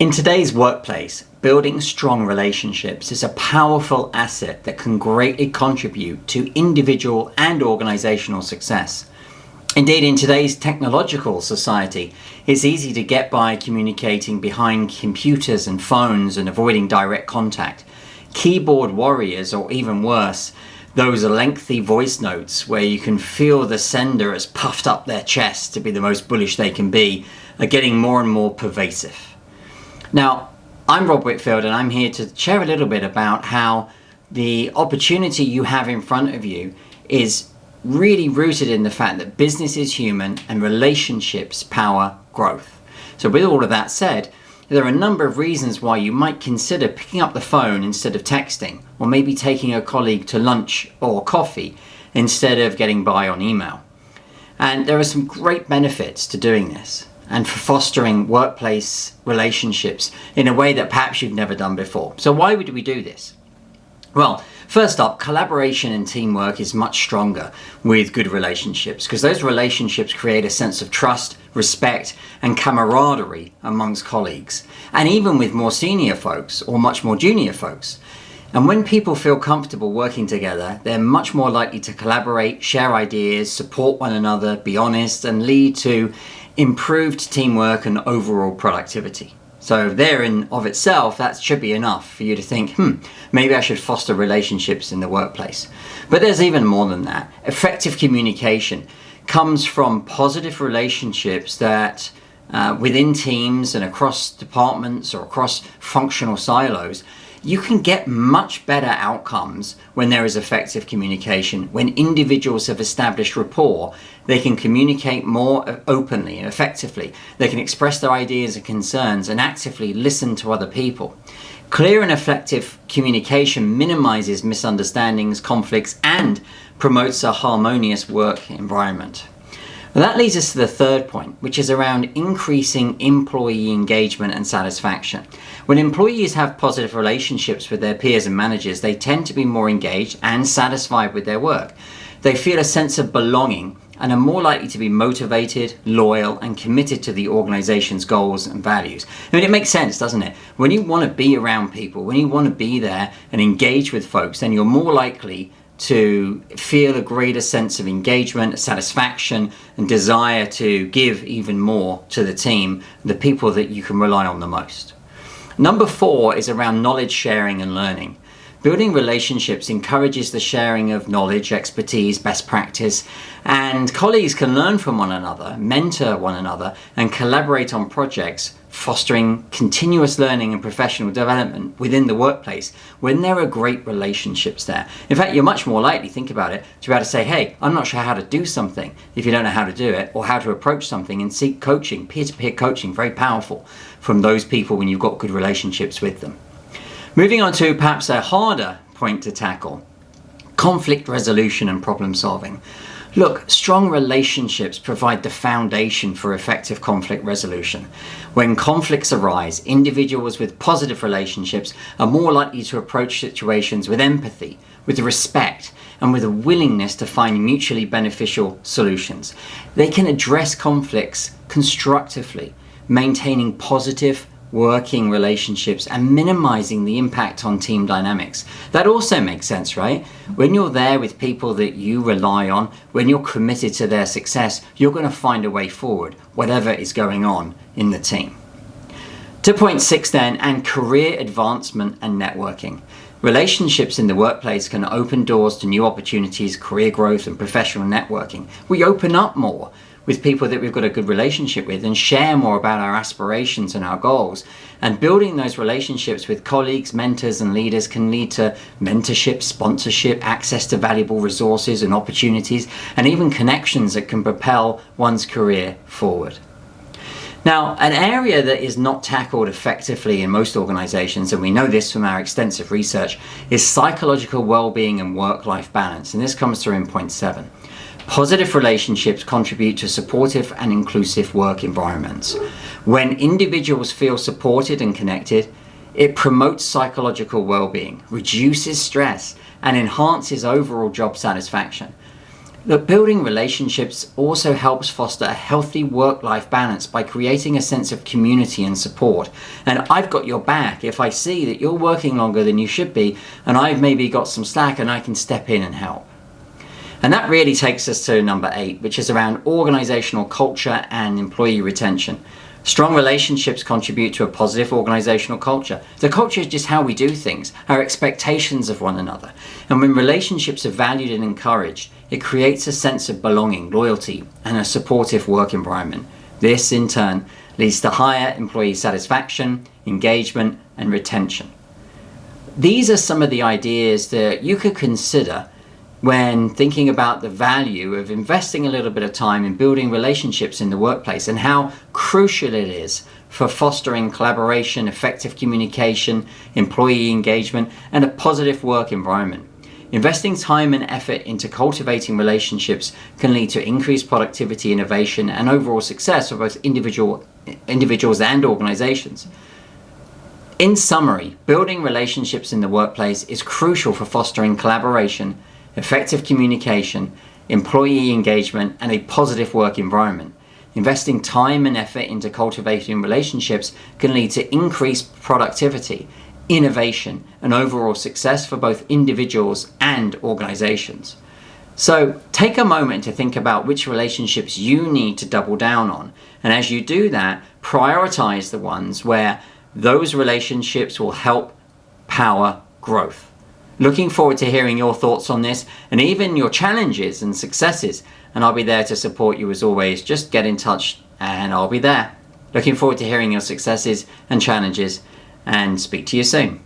In today's workplace, building strong relationships is a powerful asset that can greatly contribute to individual and organizational success. Indeed, in today's technological society, it's easy to get by communicating behind computers and phones and avoiding direct contact. Keyboard warriors, or even worse, those lengthy voice notes where you can feel the sender has puffed up their chest to be the most bullish they can be, are getting more and more pervasive. Now, I'm Rob Whitfield, and I'm here to share a little bit about how the opportunity you have in front of you is really rooted in the fact that business is human and relationships power growth. So with all of that said, there are a number of reasons why you might consider picking up the phone instead of texting, or maybe taking a colleague to lunch or coffee instead of getting by on email. And there are some great benefits to doing this and for fostering workplace relationships in a way that perhaps you've never done before. So why would we do this? Well, first up, collaboration and teamwork is much stronger with good relationships because those relationships create a sense of trust, respect, and camaraderie amongst colleagues, and even with more senior folks or much more junior folks. And when people feel comfortable working together, they're much more likely to collaborate, share ideas, support one another, be honest, and lead to improved teamwork and overall productivity. So there in of itself, that should be enough for you to think, maybe I should foster relationships in the workplace. But there's even more than that. Effective communication comes from positive relationships that within teams and across departments or across functional silos, you can get much better outcomes when there is effective communication. When individuals have established rapport, they can communicate more openly and effectively. They can express their ideas and concerns and actively listen to other people. Clear and effective communication minimizes misunderstandings, conflicts, and promotes a harmonious work environment. Well, that leads us to the third point, which is around increasing employee engagement and satisfaction. When employees have positive relationships with their peers and managers, they tend to be more engaged and satisfied with their work. They feel a sense of belonging and are more likely to be motivated, loyal, and committed to the organization's goals and values. I mean, it makes sense, doesn't it? When you want to be around people, when you want to be there and engage with folks, then you're more likely to feel a greater sense of engagement, satisfaction, and desire to give even more to the team, the people that you can rely on the most. Number 4 is around knowledge sharing and learning. Building relationships encourages the sharing of knowledge, expertise, best practice, and colleagues can learn from one another, mentor one another, and collaborate on projects, fostering continuous learning and professional development within the workplace when there are great relationships there. In fact, you're much more likely, think about it, to be able to say, hey, I'm not sure how to do something if you don't know how to do it, or how to approach something, and seek coaching, peer-to-peer coaching, very powerful from those people when you've got good relationships with them. Moving on to perhaps a harder point to tackle, conflict resolution and problem solving. Look, strong relationships provide the foundation for effective conflict resolution. When conflicts arise, individuals with positive relationships are more likely to approach situations with empathy, with respect, and with a willingness to find mutually beneficial solutions. They can address conflicts constructively, maintaining positive working relationships and minimizing the impact on team dynamics. That also makes sense, right? When you're there with people that you rely on, when you're committed to their success, you're going to find a way forward, whatever is going on in the team. To point 6 then, and career advancement and networking. Relationships in the workplace can open doors to new opportunities, career growth, and professional networking. We open up more with people that we've got a good relationship with and share more about our aspirations and our goals. And building those relationships with colleagues, mentors, and leaders can lead to mentorship, sponsorship, access to valuable resources and opportunities, and even connections that can propel one's career forward. Now, an area that is not tackled effectively in most organizations, and we know this from our extensive research, is psychological well-being and work-life balance. And this comes through in point 7. Positive relationships contribute to supportive and inclusive work environments. When individuals feel supported and connected, it promotes psychological well-being, reduces stress, and enhances overall job satisfaction. Look, building relationships also helps foster a healthy work-life balance by creating a sense of community and support. And I've got your back if I see that you're working longer than you should be, and I've maybe got some slack and I can step in and help. And that really takes us to number 8, which is around organizational culture and employee retention. Strong relationships contribute to a positive organizational culture. The culture is just how we do things, our expectations of one another. And when relationships are valued and encouraged, it creates a sense of belonging, loyalty, and a supportive work environment. This, in turn, leads to higher employee satisfaction, engagement, and retention. These are some of the ideas that you could consider when thinking about the value of investing a little bit of time in building relationships in the workplace and how crucial it is for fostering collaboration, effective communication, employee engagement, and a positive work environment. Investing time and effort into cultivating relationships can lead to increased productivity, innovation, and overall success for both individuals and organizations. In summary, building relationships in the workplace is crucial for fostering collaboration, effective communication, employee engagement, and a positive work environment. Investing time and effort into cultivating relationships can lead to increased productivity, innovation, and overall success for both individuals and organizations. So take a moment to think about which relationships you need to double down on. And as you do that, prioritize the ones where those relationships will help power growth. Looking forward to hearing your thoughts on this and even your challenges and successes. And I'll be there to support you as always. Just get in touch and I'll be there. Looking forward to hearing your successes and challenges and speak to you soon.